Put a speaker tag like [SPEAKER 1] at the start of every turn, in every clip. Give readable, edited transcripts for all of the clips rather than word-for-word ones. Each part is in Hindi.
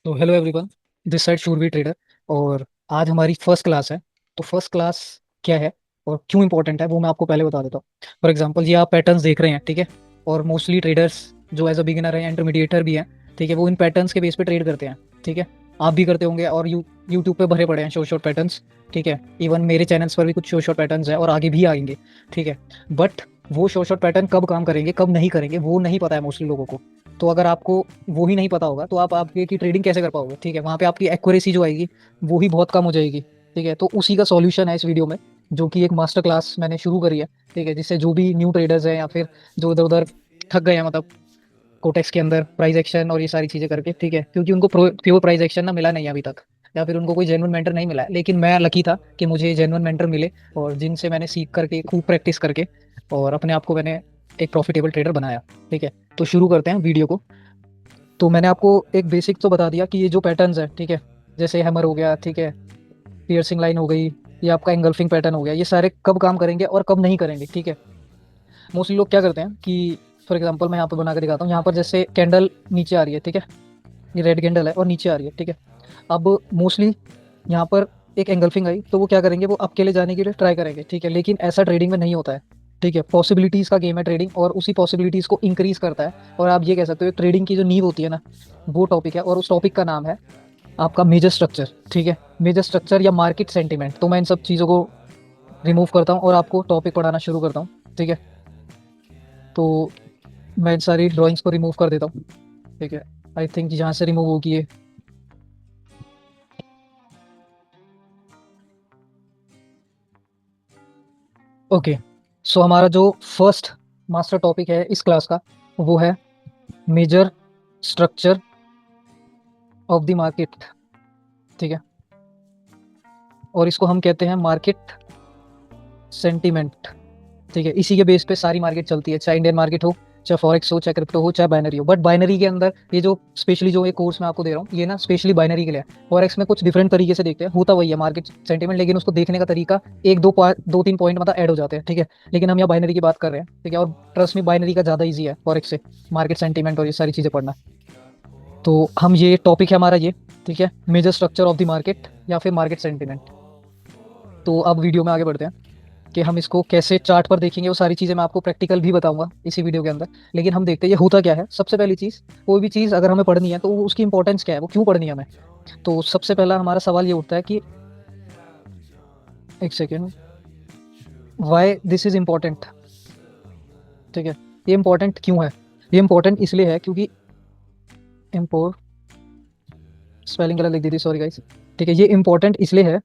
[SPEAKER 1] तो हेलो एवरीवन, दिस साइड शूरवीर ट्रेडर। और आज हमारी फर्स्ट क्लास है। तो फर्स्ट क्लास क्या है और क्यों इंपॉर्टेंट है वो मैं आपको पहले बता देता हूँ। फॉर एग्जांपल ये आप पैटर्न्स देख रहे हैं, ठीक है। और मोस्टली ट्रेडर्स जो एज अ बिगिनर है, इंटरमीडिएटर भी हैं, ठीक है, वो इन पैटर्न्स के बेस पे ट्रेड करते हैं, ठीक है। आप भी करते होंगे और यूट्यूब पे भरे पड़े हैं शॉर्ट शॉर्ट पैटर्न्स, ठीक है। इवन मेरे चैनल्स पर भी कुछ शॉर्ट शॉर्ट पैटर्न्स हैं और आगे भी आएंगे, ठीक है। बट वो शॉर्ट शॉर्ट पैटर्न कब काम करेंगे कब नहीं करेंगे वो नहीं पता है मोस्टली लोगों को। तो अगर आपको वो ही नहीं पता होगा तो आप आपके की ट्रेडिंग कैसे कर पाओगे, ठीक है। वहाँ पे आपकी एक्यूरेसी जो आएगी वो ही बहुत कम हो जाएगी, ठीक है। तो उसी का सॉल्यूशन है इस वीडियो में, जो कि एक मास्टर क्लास मैंने शुरू करी है, ठीक है। जिससे जो भी न्यू ट्रेडर्स हैं या फिर जो इधर उधर थक गए हैं, मतलब कोटेक्स के अंदर प्राइस एक्शन और ये सारी चीज़ें करके, ठीक है, क्योंकि उनको प्योर प्राइस एक्शन ना मिला नहीं है अभी तक, या फिर उनको कोई जेन्युइन मेंटर नहीं मिला है। लेकिन मैं लकी था कि मुझे जेन्युइन मेंटर मिले और जिनसे मैंने सीख करके खूब प्रैक्टिस करके और अपने आप को मैंने एक प्रॉफिटेबल ट्रेडर बनाया, ठीक है। तो शुरू करते हैं वीडियो को। तो मैंने आपको एक बेसिक तो बता दिया कि ये जो पैटर्न्स है, ठीक है, जैसे हैमर हो गया, ठीक है, पियर्सिंग लाइन हो गई, ये आपका एंगल्फिंग पैटर्न हो गया, ये सारे कब काम करेंगे और कब नहीं करेंगे, ठीक है। मोस्टली लोग क्या करते हैं कि फॉर एग्जांपल मैं यहाँ पर बना कर दिखाता हूँ। यहाँ पर जैसे कैंडल नीचे आ रही है, ठीक है, ये रेड कैंडल है और नीचे आ रही है, ठीक है। अब मोस्टली यहाँ पर एक एंगल्फिंग आई तो वो क्या करेंगे, वो अप के लिए जाने के लिए ट्राई करेंगे, ठीक है। लेकिन ऐसा ट्रेडिंग में नहीं होता है, ठीक है। पॉसिबिलिटीज़ का गेम है ट्रेडिंग, और उसी पॉसिबिलिटीज़ को इंक्रीज करता है। और आप ये कह सकते हो ट्रेडिंग की जो नींव होती है ना, वो टॉपिक है, और उस टॉपिक का नाम है आपका मेजर स्ट्रक्चर, ठीक है। मेजर स्ट्रक्चर या मार्केट सेंटिमेंट। तो मैं इन सब चीज़ों को रिमूव करता हूँ और आपको टॉपिक पढ़ाना शुरू करता हूँ, ठीक है। तो मैं इन सारी ड्राइंग्स को रिमूव कर देता हूँ, ठीक है। आई थिंक जहाँ से रिमूव होगी ये, ओके। सो हमारा जो फर्स्ट मास्टर टॉपिक है इस क्लास का, वो है major structure of the market, ठीक है। और इसको हम कहते हैं मार्केट सेंटीमेंट, ठीक है। इसी के बेस पे सारी मार्केट चलती है, चाहे इंडियन मार्केट हो, चाहे फॉरेक्स हो, चाहे क्रिप्टो हो, चाहे बाइनरी हो। बट बाइनरी के अंदर ये जो स्पेशली जो ये कोर्स मैं आपको दे रहा हूँ, ये ना स्पेशली बाइनरी के लिए है। फॉरेक्स में कुछ डिफरेंट तरीके से देखते हैं, होता वही है मार्केट सेंटीमेंट, लेकिन उसको देखने का तरीका एक दो पॉइंट, दो तीन पॉइंट मतलब ऐड हो जाते हैं, ठीक है। लेकिन हम यहाँ बाइनरी की बात कर रहे हैं, ठीक है। और ट्रस्ट में बाइनरी का ज़्यादा ईजी है फॉरेक्स से मार्केट सेंटीमेंट और ये सारी चीज़ें पढ़ना। तो हम ये टॉपिक है हमारा ये, ठीक है, major structure of the market या फिर मार्केट सेंटीमेंट। तो अब वीडियो में आगे बढ़ते हैं कि हम इसको कैसे चार्ट पर देखेंगे। वो सारी चीज़ें मैं आपको प्रैक्टिकल भी बताऊंगा इसी वीडियो के अंदर। लेकिन हम देखते हैं ये होता क्या है। सबसे पहली चीज़, कोई भी चीज़ अगर हमें पढ़नी है तो उसकी इंपॉर्टेंस क्या है, वो क्यों पढ़नी है हमें। तो सबसे पहला हमारा सवाल ये उठता है कि एक second, why this is important, ठीक है। ये इंपॉर्टेंट क्यों है। ये इंपॉर्टेंट इसलिए है क्योंकि इम्पोर्ट, स्पेलिंग गलत लिख दी थी, सॉरी गाइस, ठीक है। ये इंपॉर्टेंट इसलिए है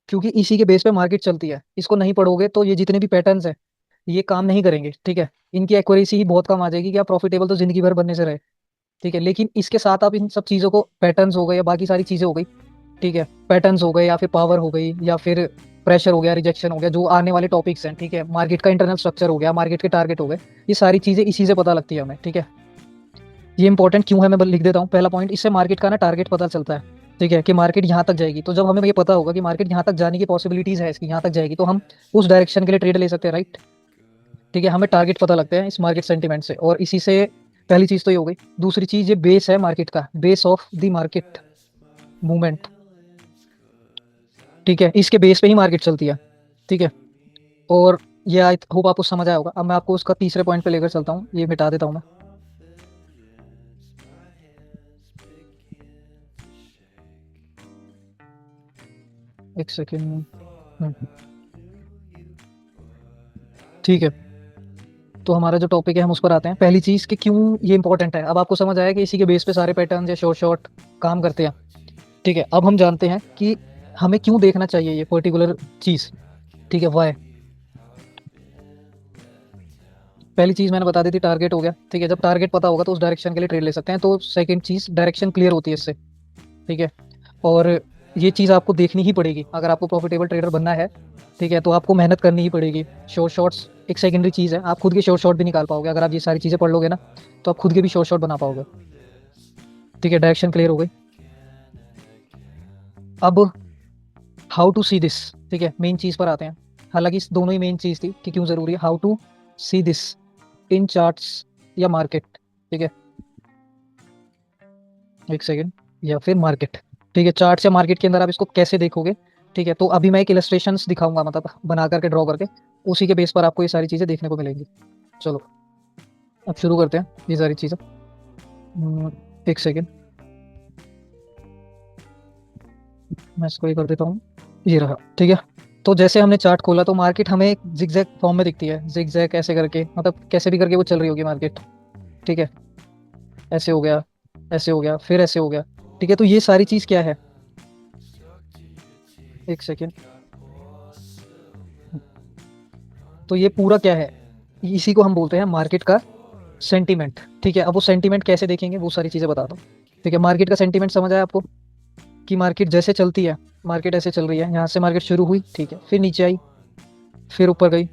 [SPEAKER 1] क्योंकि इसी के बेस पे मार्केट चलती है। इसको नहीं पढ़ोगे तो ये जितने भी पैटर्न्स हैं ये काम नहीं करेंगे, ठीक है। इनकी एक्यूरेसी ही बहुत कम आ जाएगी कि आप प्रॉफिटेबल तो जिंदगी भर बनने से रहे, ठीक है। लेकिन इसके साथ आप इन सब चीज़ों को, पैटर्न्स हो गए या बाकी सारी चीज़ें हो गई, ठीक है, पैटर्न्स हो गए या फिर पावर हो गई या फिर प्रेशर हो गया, रिजेक्शन हो गया, जो आने वाले टॉपिक्स हैं, ठीक है, मार्केट का इंटरनल स्ट्रक्चर हो गया, मार्केट के टारगेट हो गए, ये सारी चीज़ें इसी से पता लगती है हमें, ठीक है। ये इंपॉर्टेंट क्यों है मैं लिख देता हूँ। पहला पॉइंट, इससे मार्केट का ना टारगेट पता चलता है, ठीक है, कि मार्केट यहाँ तक जाएगी। तो जब हमें ये पता होगा कि मार्केट यहाँ तक जाने की पॉसिबिलिटीज है, इसकी यहाँ तक जाएगी, तो हम उस डायरेक्शन के लिए ट्रेड ले सकते हैं, राइट, ठीक है। हमें टारगेट पता लगते हैं इस मार्केट सेंटीमेंट से, और इसी से पहली चीज तो ये हो गई। दूसरी चीज, ये बेस है मार्केट का, base of the market movement, ठीक है। इसके बेस पे ही मार्केट चलती है, ठीक है। और ये आई होप आपको समझ आया होगा। अब मैं आपको उसका तीसरे पॉइंट पे लेकर चलता हूँ, ये मिटा देता हूँ मैं, एक सेकेंड, ठीक है। तो हमारा जो टॉपिक है हम उस पर आते हैं। पहली चीज कि क्यों ये इंपॉर्टेंट है। अब आपको समझ आया कि इसी के बेस पे सारे पैटर्न या शॉर्ट शॉर्ट काम करते हैं, ठीक है। अब हम जानते हैं कि हमें क्यों देखना चाहिए ये पर्टिकुलर चीज, ठीक है, वाई। पहली चीज मैंने बता दी थी, टारगेट हो गया, ठीक है। जब टारगेट पता होगा तो उस डायरेक्शन के लिए ट्रेड ले सकते हैं। तो सेकंड चीज, डायरेक्शन क्लियर होती है इससे, ठीक है। और ये चीज आपको देखनी ही पड़ेगी अगर आपको प्रॉफिटेबल ट्रेडर बनना है, ठीक है। तो आपको मेहनत करनी ही पड़ेगी। शॉर्ट शॉर्ट्स एक सेकेंडरी चीज है, आप खुद के शॉर्ट शॉर्ट भी निकाल पाओगे अगर आप ये सारी चीजें पढ़ लोगे ना, तो आप खुद के भी शॉर्ट शॉर्ट बना पाओगे, ठीक है। डायरेक्शन क्लियर हो गई। अब हाउ टू सी दिस, ठीक है, मेन चीज पर आते हैं। हालांकि इस दोनों ही मेन चीज थी कि क्यों जरूरी है how to see this in charts या मार्केट, ठीक है। एक सेकेंड, या फिर मार्केट। ठीक है, चार्ट से मार्केट के अंदर आप इसको कैसे देखोगे। ठीक है, तो अभी मैं एक इलस्ट्रेशंस दिखाऊंगा, मतलब बना करके ड्रॉ करके, उसी के बेस पर आपको ये सारी चीजें देखने को मिलेंगी। चलो अब शुरू करते हैं ये सारी चीजें। एक सेकेंड, मैं इसको ये कर देता हूँ। ये रहा, ठीक है। तो जैसे हमने चार्ट खोला तो मार्केट हमें एक जिगजैग फॉर्म में दिखती है, जिगजैग ऐसे करके, मतलब कैसे भी करके वो चल रही होगी मार्केट। ठीक है, ऐसे हो गया, ऐसे हो गया, फिर ऐसे हो गया। ठीक है, तो ये सारी चीज क्या है। एक सेकेंड, तो ये पूरा क्या है, इसी को हम बोलते हैं मार्केट का सेंटीमेंट। ठीक है, अब वो सेंटीमेंट कैसे देखेंगे वो सारी चीजें बता दो। ठीक है, मार्केट का सेंटीमेंट समझ आया आपको, कि मार्केट जैसे चलती है, मार्केट ऐसे चल रही है, यहाँ से मार्केट शुरू हुई, ठीक है, फिर नीचे आई, फिर ऊपर गई,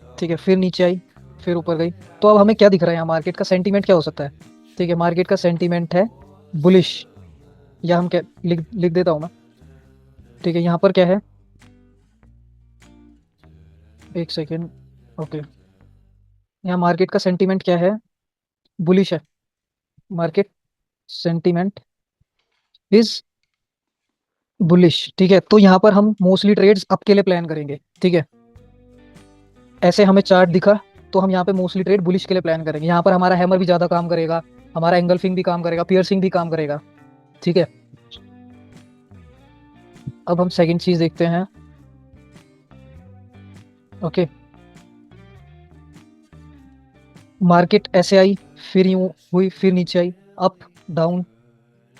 [SPEAKER 1] ठीक है, फिर नीचे आई, फिर ऊपर गई। तो अब हमें क्या दिख रहा है यहाँ, मार्केट का सेंटीमेंट क्या हो सकता है। ठीक है, मार्केट का सेंटीमेंट है बुलिश, या हम क्या लिख लिख देता हूँ मैं। ठीक है, यहाँ पर क्या है, एक सेकेंड, ओके, यहाँ मार्केट का सेंटीमेंट क्या है, बुलिश है। Market sentiment is bullish. ठीक है, तो यहाँ पर हम मोस्टली ट्रेड्स अप के लिए प्लान करेंगे। ठीक है, ऐसे हमें चार्ट दिखा, तो हम यहाँ पे मोस्टली ट्रेड बुलिश के लिए प्लान करेंगे। यहाँ पर हमारा हैमर भी ज्यादा काम करेगा, हमारा एंगल्फिंग भी काम करेगा, पियर्सिंग भी काम करेगा। ठीक है, अब हम सेकंड चीज देखते हैं। ओके, मार्केट ऐसे आई, फिर यूं हुई, फिर नीचे आई, अप डाउन,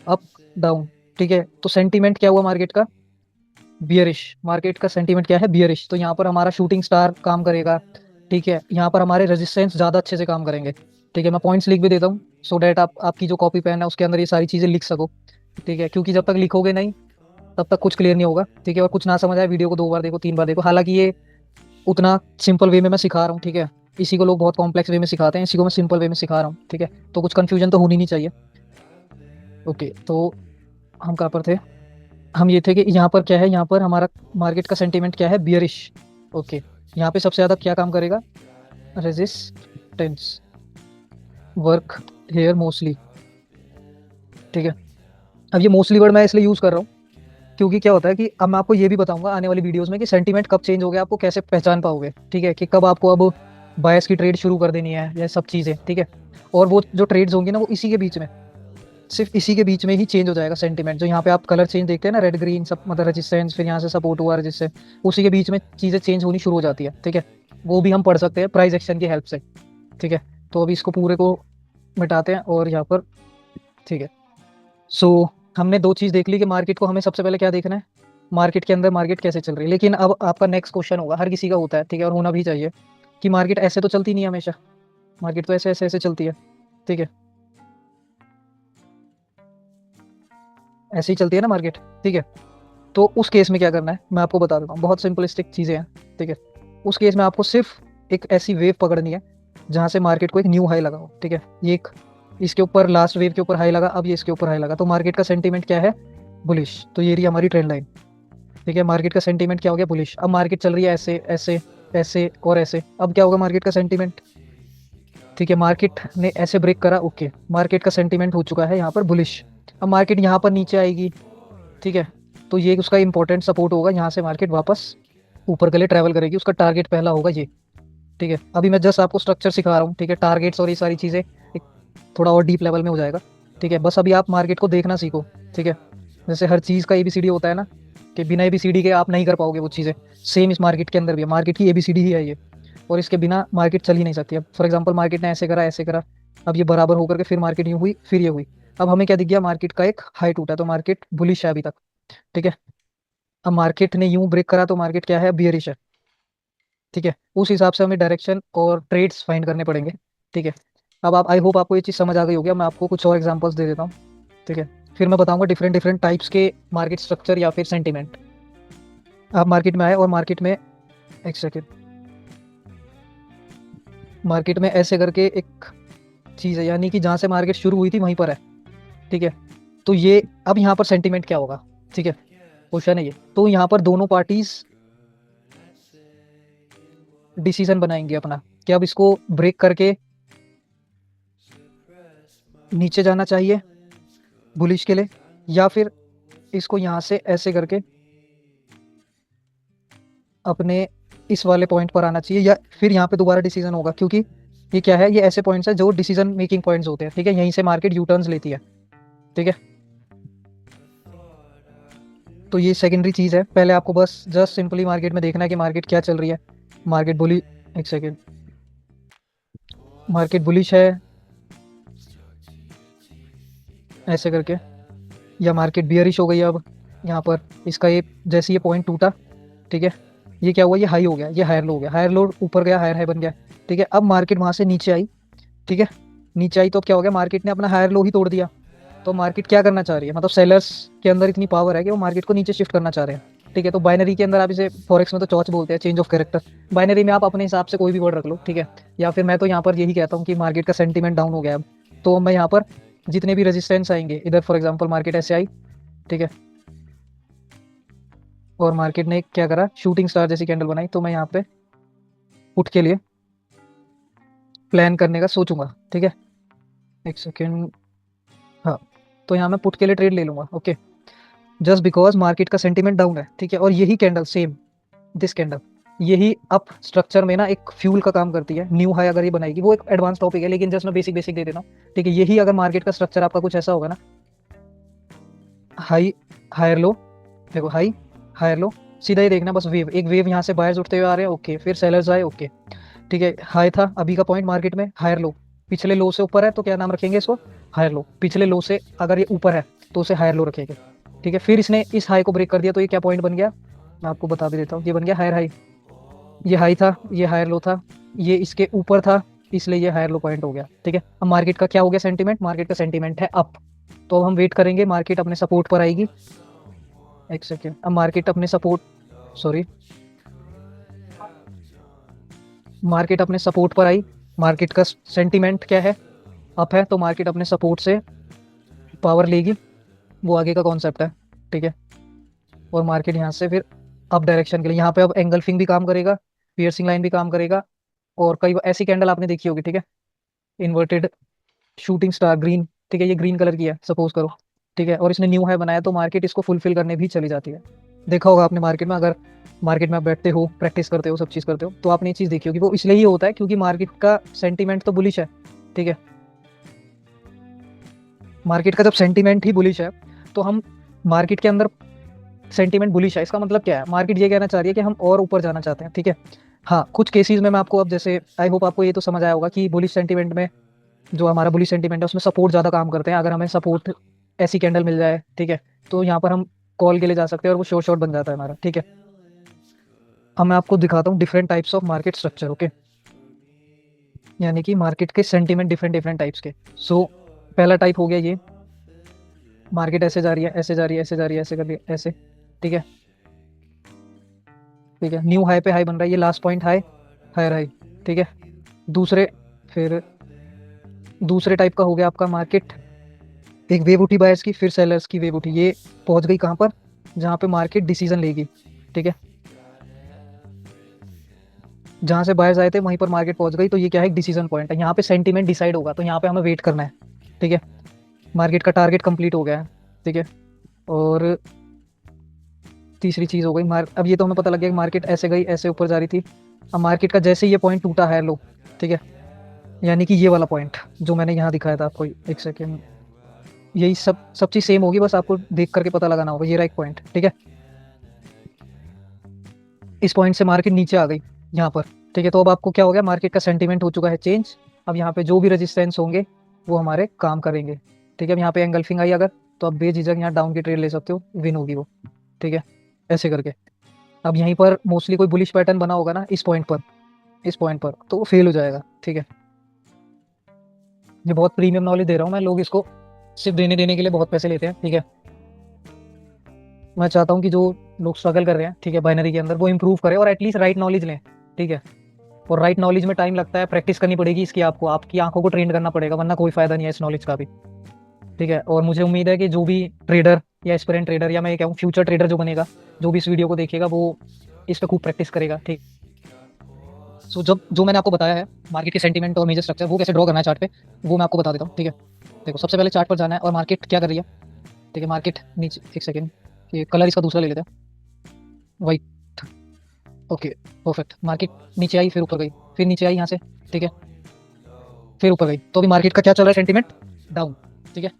[SPEAKER 1] अप डाउन। ठीक है, तो सेंटीमेंट क्या हुआ मार्केट का, बियरिश। मार्केट का सेंटीमेंट क्या है, बियरिश। तो यहाँ पर हमारा शूटिंग स्टार काम करेगा। ठीक है, यहाँ पर हमारे रेजिस्टेंस ज़्यादा अच्छे से काम करेंगे। ठीक है, मैं पॉइंट्स लिख भी देता हूँ, सो डैट आप आपकी जो कॉपी पेन है उसके अंदर ये सारी चीज़ें लिख सको। ठीक है, क्योंकि जब तक लिखोगे नहीं तब तक कुछ क्लियर नहीं होगा। ठीक है, और कुछ ना समझ आए वीडियो को 2 बार देखो, 3 बार देखो। हालांकि ये उतना सिंपल वे में मैं सिखा रहा हूँ। ठीक है, इसी को लोग बहुत कॉम्प्लेक्स वे में सिखाते हैं, इसी को मैं सिंपल वे में सिखा रहा हूँ। ठीक है, तो कुछ कंफ्यूजन तो होनी नहीं चाहिए। ओके, तो हम कहाँ पर थे, हम ये थे कि यहाँ पर क्या है, यहाँ पर हमारा मार्केट का सेंटीमेंट क्या है, बियरिश। ओके, यहाँ पे सबसे ज्यादा क्या काम करेगा, रेजिस्टेंस वर्क हेयर मोस्टली। ठीक है, अब ये मोस्टली वर्ड मैं इसलिए यूज कर रहा हूँ क्योंकि क्या होता है कि अब मैं आपको ये भी बताऊंगा आने वाली वीडियोस में कि सेंटीमेंट कब चेंज हो गया, आपको कैसे पहचान पाओगे। ठीक है, कि कब आपको अब बायस की ट्रेड शुरू कर देनी है, ये सब चीजें। ठीक है, और वो जो ट्रेड्स होंगी ना, वो इसी के बीच में, सिर्फ इसी के बीच में ही चेंज हो जाएगा सेंटीमेंट। जो यहाँ पे आप कलर चेंज देखते हैं ना, रेड ग्रीन सब, मतलब रेजिस्टेंस, फिर यहाँ से सपोर्ट हुआ रेजिस्टेंस, उसी के बीच में चीजें चेंज होनी शुरू हो जाती है। ठीक है, वो भी हम पढ़ सकते हैं प्राइस एक्शन की हेल्प से। ठीक है, तो अभी इसको पूरे को मिटाते हैं और यहाँ पर, ठीक है। सो हमने दो चीज देख ली कि मार्केट को हमें सबसे पहले क्या देखना है, मार्केट के अंदर मार्केट कैसे चल रही है। लेकिन अब आपका नेक्स्ट क्वेश्चन होगा, हर किसी का होता है, ठीक है, और होना भी चाहिए, कि मार्केट ऐसे तो चलती नहीं है हमेशा, मार्केट तो ऐसे ऐसे ऐसे चलती है। ठीक है, ऐसे ही चलती है ना मार्केट। ठीक है, तो उस केस में क्या करना है मैं आपको बता देता हूँ, बहुत सिंपलिस्टिक चीज़ें हैं। ठीक है, उस केस में आपको सिर्फ एक ऐसी वेव पकड़नी है जहाँ से मार्केट को एक न्यू हाई लगा हो। ठीक है, ये एक इसके ऊपर लास्ट वेव के ऊपर हाई लगा, अब ये इसके ऊपर हाई लगा, तो मार्केट का सेंटीमेंट क्या है, बुलिश। तो ये रही हमारी ट्रेंड लाइन। ठीक है, मार्केट का सेंटीमेंट क्या हो गया, बुलिश। अब मार्केट चल रही है ऐसे ऐसे ऐसे और ऐसे, अब क्या होगा मार्केट का सेंटीमेंट। ठीक है, मार्केट ने ऐसे ब्रेक करा, ओके, मार्केट का सेंटीमेंट हो चुका है यहाँ पर बुलिश। अब मार्केट यहाँ पर नीचे आएगी। ठीक है, तो ये उसका इंपॉर्टेंट सपोर्ट होगा, यहाँ से मार्केट वापस ऊपर के लिए ट्रैवल करेगी, उसका टारगेट पहला होगा ये। ठीक है, अभी मैं जस्ट आपको स्ट्रक्चर सिखा रहा हूँ। ठीक है, टारगेट्स और ये सारी चीज़ें एक थोड़ा और डीप लेवल में हो जाएगा। ठीक है, बस अभी आप मार्केट को देखना सीखो। ठीक है, जैसे हर चीज़ का एबीसीडी होता है ना, कि बिना एबीसीडी के आप नहीं कर पाओगे वो चीज़ें, सेम इस मार्केट के अंदर भी है, मार्केट की एबीसीडी ही है ये, और इसके बिना मार्केट चल ही नहीं सकती। अब फॉर एग्जाम्पल मार्केट ने ऐसे करा, ऐसे करा, अब ये बराबर होकर के फिर मार्केट यूँ हुई, फिर ये हुई, अब हमें क्या दिख गया, मार्केट का एक हाई टूटा, तो मार्केट बुलिश है अभी तक। ठीक है, अब मार्केट ने यूं ब्रेक करा तो मार्केट क्या है, बियरिश है। ठीक है, उस हिसाब से हमें डायरेक्शन और ट्रेड्स फाइंड करने पड़ेंगे। ठीक है, अब आप, आई होप आपको ये चीज़ समझ आ गई होगी। अब मैं आपको कुछ और एग्जांपल्स दे देता हूँ। ठीक है, फिर मैं बताऊंगा डिफरेंट डिफरेंट टाइप्स के मार्केट स्ट्रक्चर या फिर सेंटीमेंट। आप मार्केट में आए और मार्केट में, एक सेकेंड, मार्केट में ऐसे करके एक चीज़ है, यानी कि जहाँ से मार्केट शुरू हुई थी वहीं पर है। ठीक है, तो ये अब यहाँ पर सेंटीमेंट क्या होगा। ठीक है, क्वेश्चन है ये, तो यहाँ पर दोनों पार्टीज डिसीजन बनाएंगे अपना, कि अब इसको ब्रेक करके नीचे जाना चाहिए बुलिश के लिए, या फिर इसको यहाँ से ऐसे करके अपने इस वाले पॉइंट पर आना चाहिए, या फिर यहाँ पे दोबारा डिसीजन होगा, क्योंकि ये क्या है, ये ऐसे पॉइंट्स है जो डिसीजन मेकिंग पॉइंट्स होते हैं, ठीक है। यहीं से मार्केट यू टर्न्स लेती है, ठीक है। तो ये सेकेंडरी चीज़ है, पहले आपको बस जस्ट सिंपली मार्केट में देखना है कि मार्केट क्या चल रही है। मार्केट बुली एक सेकेंड, मार्केट बुलिश है ऐसे करके, या मार्केट बियरिश हो गई है अब यहाँ पर। इसका ये जैसे ये पॉइंट टूटा, ठीक है, ये क्या हुआ, ये हाई हो गया, ये हायर लो हो गया, हायर लो ऊपर गया, हायर हाई बन गया, ठीक है। अब मार्केट वहाँ से नीचे आई, ठीक है, नीचे आई तो अब क्या हो गया, मार्केट ने अपना हायर लो ही तोड़ दिया। तो मार्केट क्या करना चाह रही है, मतलब सेलर्स के अंदर इतनी पावर है कि वो मार्केट को नीचे शिफ्ट करना चाह रहे हैं, ठीक है। तो बाइनरी के अंदर आप इसे फॉरेक्स में तो चॉच बोलते हैं, चेंज ऑफ कैरेक्टर। बाइनरी में आप अपने हिसाब से कोई भी वर्ड रख लो, ठीक है। या फिर मैं तो यहाँ पर यही कहता हूँ कि मार्केट का सेंटीमेंट डाउन हो गया अब, तो मैं यहाँ पर जितने भी रेजिस्टेंस आएंगे इधर, फॉर एग्जाम्पल मार्केट ऐसे आई, ठीक है, और मार्केट ने क्या करा, शूटिंग स्टार जैसी कैंडल बनाई, तो मैं यहाँ पे पुट के लिए प्लान करने का सोचूंगा, ठीक है। एक सेकेंड, हाँ, तो यहाँ मैं पुट के लिए ट्रेड ले लूंगा, ओके। जस्ट बिकॉज मार्केट का सेंटीमेंट डाउन है, ठीक है। और यही कैंडल सेम, दिस कैंडल, यही अप स्ट्रक्चर में ना एक फ्यूल का काम करती है। न्यू हाई अगर ये बनाएगी, वो एक एडवांस टॉपिक है, लेकिन जस्ट मैं बेसिक बेसिक दे देता हूँ, ठीक है। यही अगर मार्केट का स्ट्रक्चर आपका कुछ ऐसा होगा ना, हाई हायर लो, देखो हाई हायर लो, सीधा ही देखना बस, वेव, एक वेव यहाँ से बायर्स उठते हुए आ रहे हैं, ओके, फिर सेलर्स आए, ओके, ठीक है। हाई था अभी का पॉइंट मार्केट में, हायर लो, पिछले लो से ऊपर है तो क्या नाम रखेंगे इसको, हायर लो। पिछले लो से अगर ये ऊपर है तो उसे हायर लो रखेंगे, ठीक है। फिर इसने इस हाई को ब्रेक कर दिया, तो ये क्या पॉइंट बन गया, मैं आपको बता भी देता हूँ, ये बन गया हायर हाई। ये हाई था, ये हायर लो था, ये इसके ऊपर था, इसलिए ये हायर लो पॉइंट हो गया, ठीक है। अब मार्केट का क्या हो गया सेंटीमेंट, मार्केट का सेंटीमेंट है अप। तो अब हम वेट करेंगे, मार्केट अपने सपोर्ट पर आएगी। एक सेकेंड, अब मार्केट अपने सपोर्ट, सॉरी, मार्केट अपने सपोर्ट पर आई। मार्केट का सेंटीमेंट क्या है, अप है, तो मार्केट अपने सपोर्ट से पावर लेगी, वो आगे का कॉन्सेप्ट है, ठीक है। और मार्केट यहाँ से फिर अप डायरेक्शन के लिए यहाँ पे अब एंगल्फिंग भी काम करेगा, पियर्सिंग लाइन भी काम करेगा, और कई ऐसी कैंडल आपने देखी होगी, ठीक है, इन्वर्टेड शूटिंग स्टार ग्रीन, ठीक है, ये ग्रीन कलर की है सपोज करो, ठीक है, और इसने न्यू हाई बनाया, तो मार्केट इसको फुलफिल करने भी चली जाती है। देखा होगा आपने मार्केट में, अगर मार्केट में आप बैठते हो, प्रैक्टिस करते हो, सब चीज़ करते हो, तो आपने ये चीज़ देखी होगी, वो इसलिए ही होता है क्योंकि मार्केट का सेंटीमेंट तो बुलिश है, ठीक है। मार्केट का जब सेंटीमेंट ही बुलिश है, तो हम मार्केट के अंदर सेंटीमेंट बुलिश है, इसका मतलब क्या है, मार्केट ये कहना चाह रही है कि हम और ऊपर जाना चाहते हैं, ठीक है। हाँ, कुछ केसेस में मैं आपको अब जैसे, आई होप आपको ये तो समझ आया होगा कि बुलिश सेंटीमेंट में, जो हमारा बुलिश सेंटीमेंट है उसमें सपोर्ट ज़्यादा काम करते हैं। अगर हमें सपोर्ट ऐसी कैंडल मिल जाए, ठीक है, तो यहाँ पर हम कॉल के लिए जा सकते हैं और वो शॉर्ट शॉर्ट बन जाता है हमारा, ठीक है। अब मैं आपको दिखाता हूँ different types of market structure, okay, यानी कि मार्केट के सेंटीमेंट डिफरेंट डिफरेंट टाइप्स के। सो पहला टाइप हो गया ये, मार्केट ऐसे जा रही है, ऐसे जा रही है, ऐसे जा रही है, ऐसे कर रही है, ऐसे, ठीक है, ठीक है। न्यू हाई पे हाई बन रहा है, ये last point high, higher high, ठीक है। दूसरे, फिर दूसरे टाइप का हो गया आपका मार्केट, एक वेव उठी बायर्स की, फिर सेलर्स की वेव उठी, ये पहुंच गई कहाँ पर, जहाँ पे मार्केट डिसीजन लेगी, ठीक है। जहाँ से बायर्स आए थे वहीं पर मार्केट पहुंच गई, तो ये क्या है, एक डिसीजन पॉइंट है, यहाँ पे सेंटीमेंट डिसाइड होगा, तो यहाँ पे हमें वेट करना है, ठीक है। मार्केट का टारगेट कंप्लीट हो गया है, ठीक है। और तीसरी चीज़ हो गई अब ये तो हमें पता लग गया कि मार्केट ऐसे गई, ऐसे ऊपर जा रही थी। अब मार्केट का जैसे ही ये पॉइंट टूटा है लो, ठीक है, यानी कि ये वाला पॉइंट जो मैंने यहाँ दिखाया था आपको, एक सेकेंड, यही सब सब चीज़ सेम होगी, बस आपको देख करके पता लगाना होगा, ये रहा एक पॉइंट, ठीक है। इस पॉइंट से मार्केट नीचे आ गई यहाँ पर, ठीक है। तो अब आपको क्या हो गया, मार्केट का सेंटीमेंट हो चुका है चेंज। अब यहाँ पे जो भी रेजिस्टेंस होंगे वो हमारे काम करेंगे, ठीक है। अब यहाँ पे एंगल्फिंग आई अगर, तो आप बेझिझक यहाँ डाउन की ट्रेड ले सकते हो, विन होगी वो, ठीक है, ऐसे करके। अब यहीं पर मोस्टली कोई बुलिश पैटर्न बना होगा ना, इस पॉइंट पर, इस पॉइंट पर, तो वो फेल हो जाएगा, ठीक है। ये बहुत प्रीमियम नॉलेज दे रहा हूँ मैं, लोग इसको सिर्फ देने देने के लिए बहुत पैसे लेते हैं, ठीक है। मैं चाहता हूँ कि जो लोग स्ट्रगल कर रहे हैं, ठीक है, बाइनरी के अंदर, वो इंप्रूव करें और एटलीस्ट राइट नॉलेज लें, ठीक है। और राइट नॉलेज में टाइम लगता है, प्रैक्टिस करनी पड़ेगी इसकी, आपको आपकी आंखों को ट्रेन करना पड़ेगा, वरना कोई फायदा नहीं है इस नॉलेज का भी, ठीक है। और मुझे उम्मीद है कि जो भी ट्रेडर या एस्पिरेंट ट्रेडर, या मैं ये कहूँ फ्यूचर ट्रेडर जो बनेगा, जो भी इस वीडियो को देखेगा, वो इस पर खूब प्रैक्टिस करेगा, ठीक। सो जब जो मैंने आपको बताया है मार्केट के सेंटीमेंट और मेजर स्ट्रक्चर, वो कैसे ड्रॉ करना है चार्ट पे, वो मैं आपको बता देता हूँ, ठीक है। देखो, सबसे पहले चार्ट पर जाना है और मार्केट क्या कर रही है, ठीक है, मार्केट नीचे, एक सेकेंड, ये कलर इसका दूसरा ले लेते हैं, वाइट। Okay, perfect. मार्केट नीचे आई, फिर ऊपर गई, फिर नीचे आई यहाँ से, ठीक है, फिर ऊपर गई। तो अभी मार्केट का क्या चल रहा है, सेंटीमेंट डाउन, ठीक है,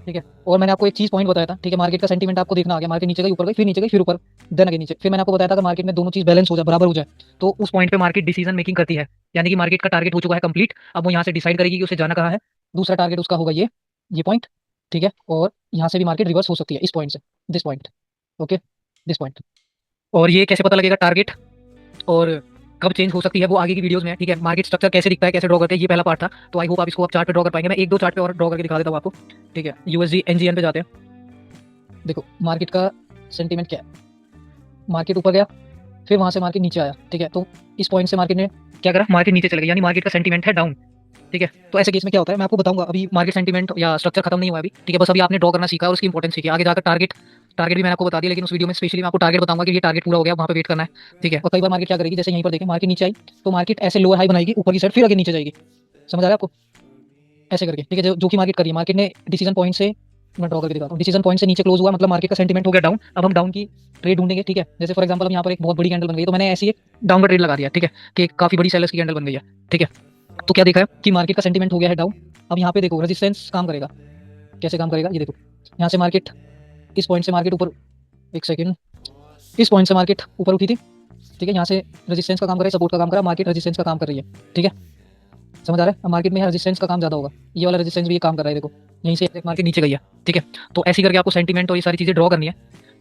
[SPEAKER 1] ठीक है। और मैंने आपको एक चीज पॉइंट बताया था, ठीक है, मार्केट का सेंटीमेंट आपको देखना आ गया, मार्केट नीचे गई, ऊपर गई, फिर नीचे गई, फिर ऊपर, देन आगे नीचे। फिर मैंने आपको बताया था कि मार्केट में दोनों चीज बैलेंस हो जाए, बराबर हो जाए, तो उस पॉइंट पे मार्केट डिसीजन मेकिंग करती है। यानी कि मार्केट का टारगेट हो चुका है कंप्लीट, अब वो यहाँ से डिसाइड करेगी कि उसे जाना कहाँ है। दूसरा टारगेट उसका होगा ये पॉइंट, ठीक है। और यहाँ से भी मार्केट रिवर्स हो सकती है, इस पॉइंट से, this point, okay, this point. और ये कैसे पता लगेगा टारगेट और कब चेंज हो सकती है, वो आगे की वीडियोस में है, ठीक है। मार्केट स्ट्रक्चर कैसे दिखता है, कैसे ड्रॉ करते हैं, ये पहला पार्ट था। तो आई होप आप इसको आप चार्ट पे ड्रॉ कर पाएंगे। मैं एक दो चार्ट पे और ड्रॉ करके दिखा देता हूँ आपको, ठीक है। यूएसडी एनजीएन पे जाते हैं। देखो मार्केट का सेंटीमेंट क्या है, मार्केट ऊपर गया, फिर वहां से मार्केट नीचे आया, ठीक है। तो इस पॉइंट से मार्केट ने क्या करा, मार्केट नीचे चले गया, यानी मार्केट का सेंटीमेंट है डाउन, ठीक है। तो ऐसे केस में क्या होता है मैं आपको बताऊंगा। अभी मार्केट सेंटीमेंट या स्ट्रक्चर खत्म नहीं हुआ अभी, ठीक है। बस अभी आपने ड्रॉ करना सीखा और उसकी इंपॉर्टेंस सीखी। आगे जाकर टारगेट टारगेट भी मैंने आपको बता दिया, लेकिन उस वीडियो में स्पेशली मैं आपको टारगेट बताऊंगा कि ये टारगेट पूरा हो गया, वहां पे वेट करना है, ठीक है। और कई बार मार्केट क्या करेगी, जैसे यहीं पर देखें, मार्केट नीचे आई तो मार्केट ऐसे लोअर हाई बनाएगी ऊपर की साइड, फिर आगे नीचे जाएगी, समझ आ रहा है आपको, ऐसे करके, ठीक है। जो कि मार्केट करी है, मार्केट ने डिसीजन पॉइंट से, मैं ड्रॉ करके दिखाता हूँ, डिसीजन पॉइंट से नीचे क्लोज हुआ, मतलब मार्केट का सेंटीमेंट हो गया डाउन। अब हम डाउन की ट्रेड ढूंढेंगे, ठीक है। जैसे फॉर एग्जांपल अब यहाँ पर एक बहुत बड़ी कैंडल बन गई, तो मैंने ऐसी एक डाउन का ट्रेड लगा दिया, ठीक है, कि काफी बड़ी सेलर्स की कैंडल बन गई है, ठीक है। तो क्या देखा है कि मार्केट का सेंटीमेंट हो गया है डाउन। अब यहाँ पे देखो रेजिस्टेंस काम करेगा, कैसे काम करेगा ये देखो। यहाँ से मार्केट, इस पॉइंट से मार्केट ऊपर, एक सेकेंड, इस पॉइंट से मार्केट ऊपर उठी थी, ठीक है। यहाँ से रेजिस्टेंस का काम कर रही है, सपोर्ट का काम कर रहा है, मार्केट रेजिस्टेंस का काम कर रही है, ठीक है, समझ आ रहा है। अब मार्केट में रेजिस्टेंस का काम ज्यादा होगा, ये वाला रेजिस्टेंस भी ये काम कर रहा है, देखो यहीं से मार्केट नीचे गई है, ठीक है। तो ऐसी करके आपको सेंटीमेंट और ये सारी चीजें ड्रॉ करनी है,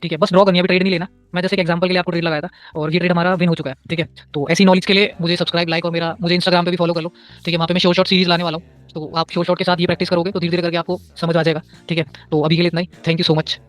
[SPEAKER 1] ठीक है। बस ड्रॉ करनी है, अभी ट्रेड नहीं लेना। मैं जैसे एक एग्जांपल के लिए आपको ट्रेड लगाया था और ये ट्रेड हमारा विन हो चुका है, ठीक है। तो ऐसी नॉलेज के लिए मुझे सब्सक्राइब, लाइक और मेरा मुझे इंस्टाग्राम पे भी फॉलो कर लो, ठीक है। वहाँ पे मैं शॉर्ट सीरीज लाने वाला हूँ, तो आप शॉर्ट के साथ ये प्रैक्टिस करोगे तो धीरे धीरे करके आपको समझ आ जाएगा, ठीक है। तो अभी के लिए इतना ही, थैंक यू सो मच।